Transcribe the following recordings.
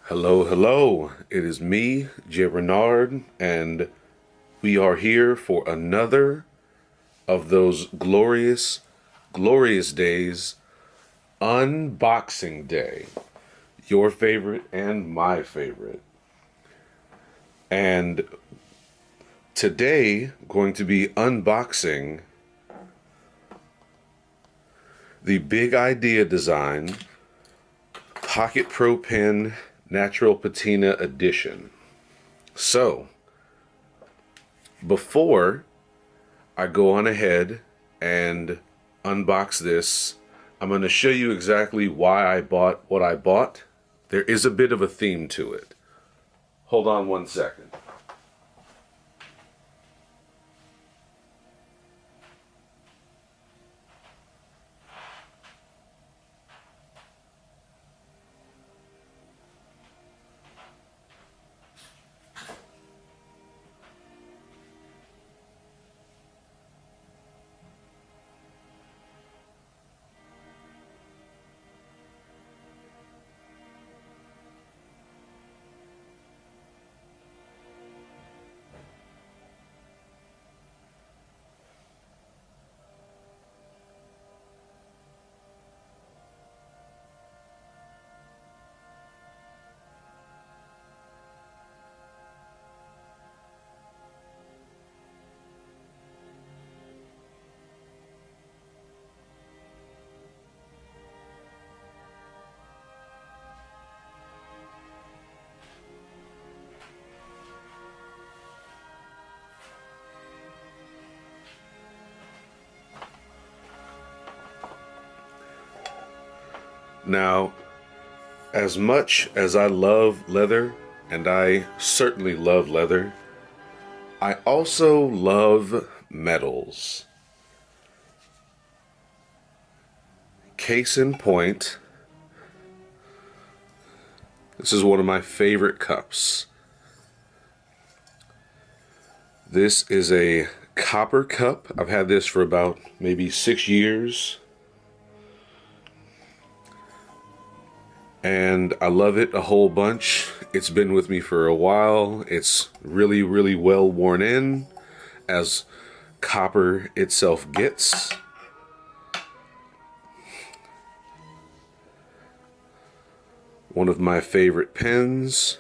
Hello, hello. It is me, J. Bernard, and we are here for another of those glorious, glorious days, Unboxing Day. Your favorite and my favorite. And today, going to be unboxing the Big Idea Design Pocket Pro Pen Natural Patina Edition. So, before I go on ahead and unbox this, I'm going to show you exactly why I bought what I bought. There is a bit of a theme to it. Hold on one second. Now, as much as I love leather, and I certainly love leather, I also love metals. Case in point, this is one of my favorite cups. This is a copper cup. I've had this for about maybe 6 years. And I love it a whole bunch. It's been with me for a while. It's really, really well worn in, as copper itself gets. One of my favorite pens.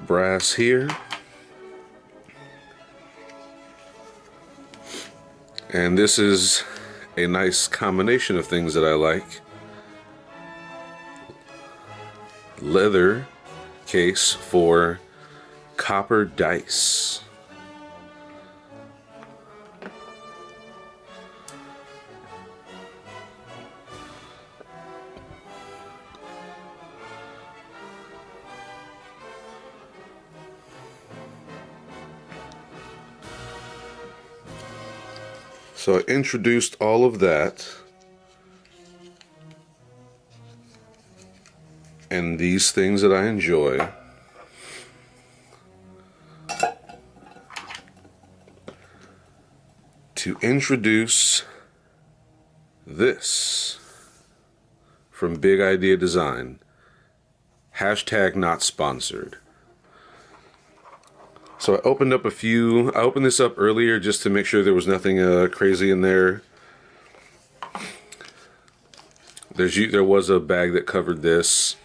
Brass here. And this is a nice combination of things that I like. Leather case for copper dice. So I introduced all of that, and these things that I enjoy. To introduce this from Big Idea Design, hashtag not sponsored. So I opened this up earlier just to make sure there was nothing crazy in there. There was a bag that covered this.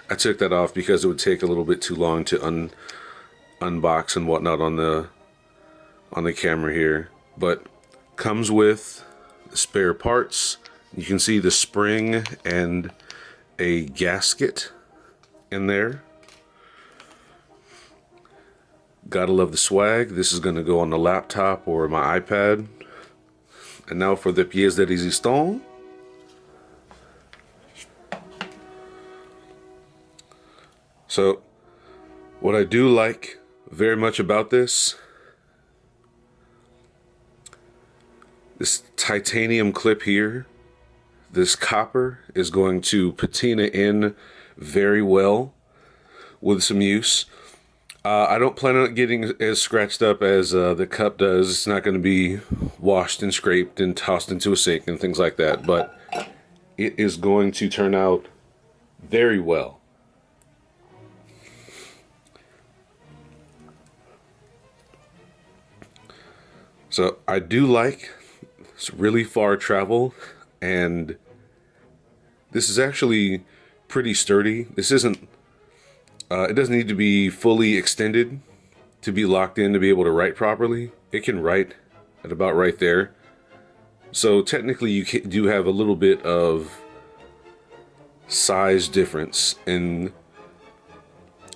I took that off because it would take a little bit too long to unbox and whatnot on the camera here. But comes with spare parts. You can see the spring and a gasket in there. Gotta love the swag. This is gonna go on the laptop or my iPad. And now for the pièce de résistance. So, what I do like very much about this titanium clip here, this copper is going to patina in very well with some use. I don't plan on it getting as scratched up as the cup does. It's not going to be washed and scraped and tossed into a sink and things like that, but it is going to turn out very well. So I do like it's really far travel, and this is actually pretty sturdy. This isn't, it doesn't need to be fully extended to be locked in to be able to write properly. It can write at about right there. So technically you do have a little bit of size difference in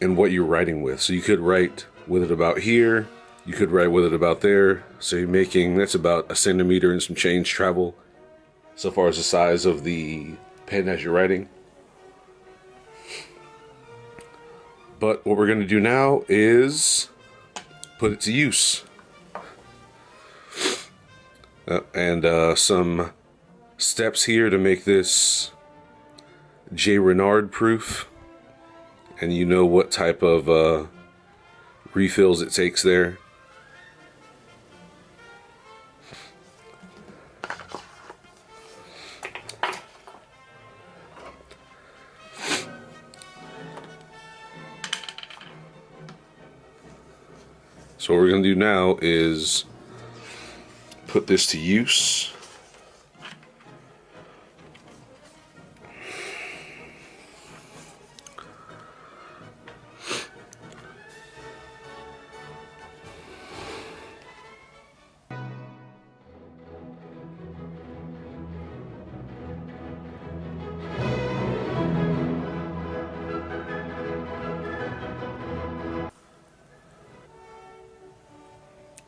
what you're writing with. So you could write with it about here, you could write with it about there. So you're making, that's about 1 centimeter and some change travel so far as the size of the pen as you're writing. But what we're going to do now is put it to use. And some steps here to make this J. Renard proof. And you know what type of refills it takes there. So what we're going to do now is put this to use.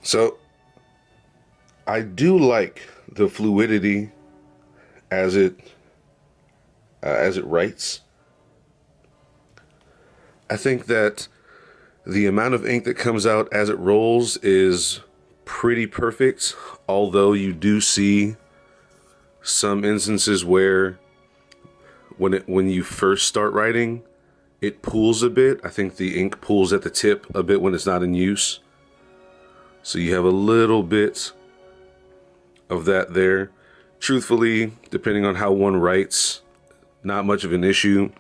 So I do like the fluidity as it writes. I think that the amount of ink that comes out as it rolls is pretty perfect, although you do see some instances where when you first start writing, it pools a bit. I think the ink pools at the tip a bit when it's not in use. So you have a little bit of that there. Truthfully, depending on how one writes, not much of an issue.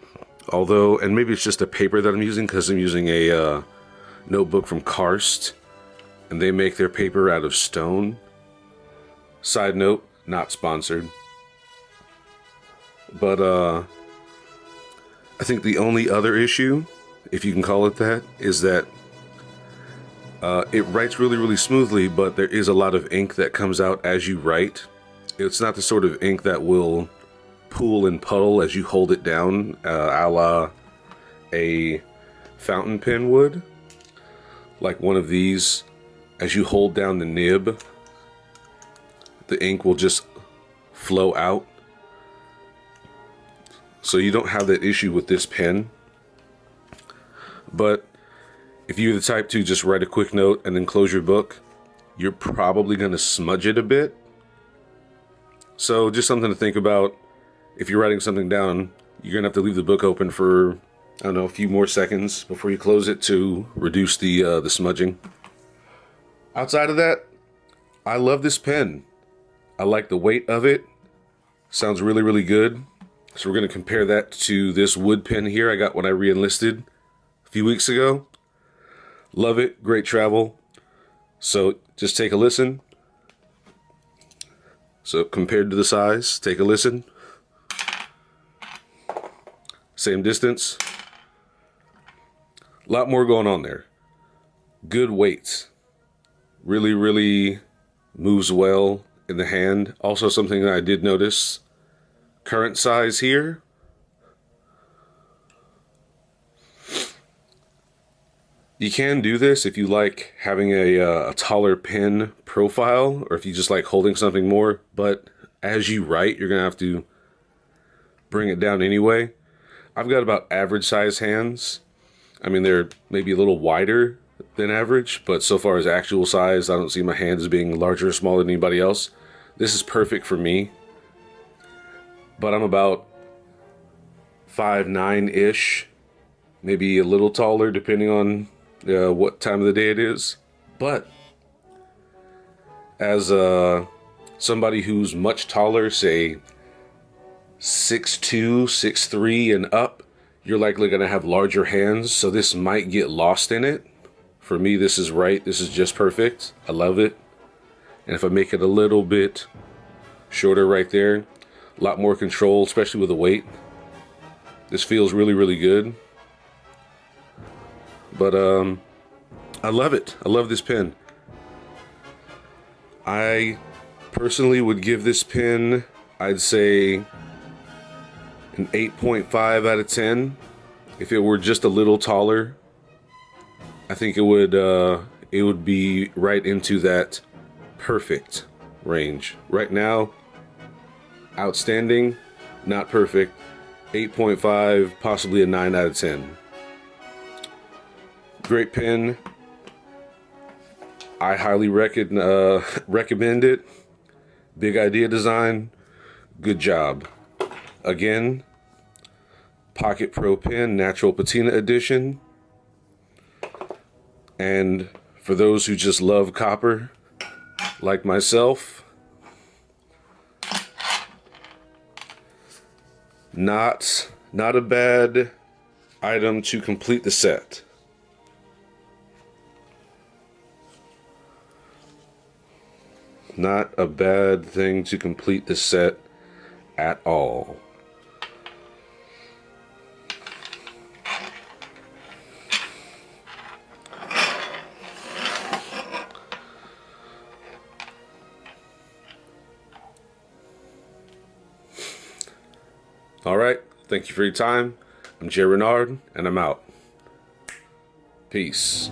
Although, and maybe it's just a paper that I'm using because I'm using a notebook from Karst, and they make their paper out of stone. Side note, not sponsored. But I think the only other issue, if you can call it that, is that it writes really, really smoothly, but there is a lot of ink that comes out as you write. It's not the sort of ink that will pool and puddle as you hold it down, a la a fountain pen would. Like one of these, as you hold down the nib, the ink will just flow out. So you don't have that issue with this pen. But if you're the type to just write a quick note and then close your book, you're probably going to smudge it a bit. So just something to think about. If you're writing something down, you're going to have to leave the book open for, I don't know, a few more seconds before you close it to reduce the smudging. Outside of that, I love this pen. I like the weight of it. Sounds really, really good. So we're going to compare that to this wood pen here I got when I re-enlisted a few weeks ago. Love it. Great travel. So just take a listen. So compared to the size, take a listen. Same distance. A lot more going on there. Good weight. Really, really moves well in the hand. Also something that I did notice. Current size here. You can do this if you like having a taller pen profile, or if you just like holding something more, but as you write, you're going to have to bring it down anyway. I've got about average size hands. I mean, they're maybe a little wider than average, but so far as actual size, I don't see my hands as being larger or smaller than anybody else. This is perfect for me. But I'm about 5'9"-ish, maybe a little taller depending on what time of the day it is. But as somebody who's much taller, say 6'2", 6'3", and up, you're likely going to have larger hands, so this might get lost in it. For me, this is right. This is just perfect. I love it. And if I make it a little bit shorter right there, a lot more control, especially with the weight. This feels really, really good. But I love it. I love this pen. I personally would give this pen, I'd say, an 8.5 out of 10. If it were just a little taller, I think it would be right into that perfect range. Right now, outstanding, not perfect. 8.5, possibly a 9 out of 10. Great pen. I highly recommend it. Big idea design. Good job. Again, Pocket Pro Pen Natural Patina Edition. And for those who just love copper, like myself, not a bad item to complete the set. Not a bad thing to complete the set at all. All right, thank you for your time. I'm Jay Renard, and I'm out. Peace.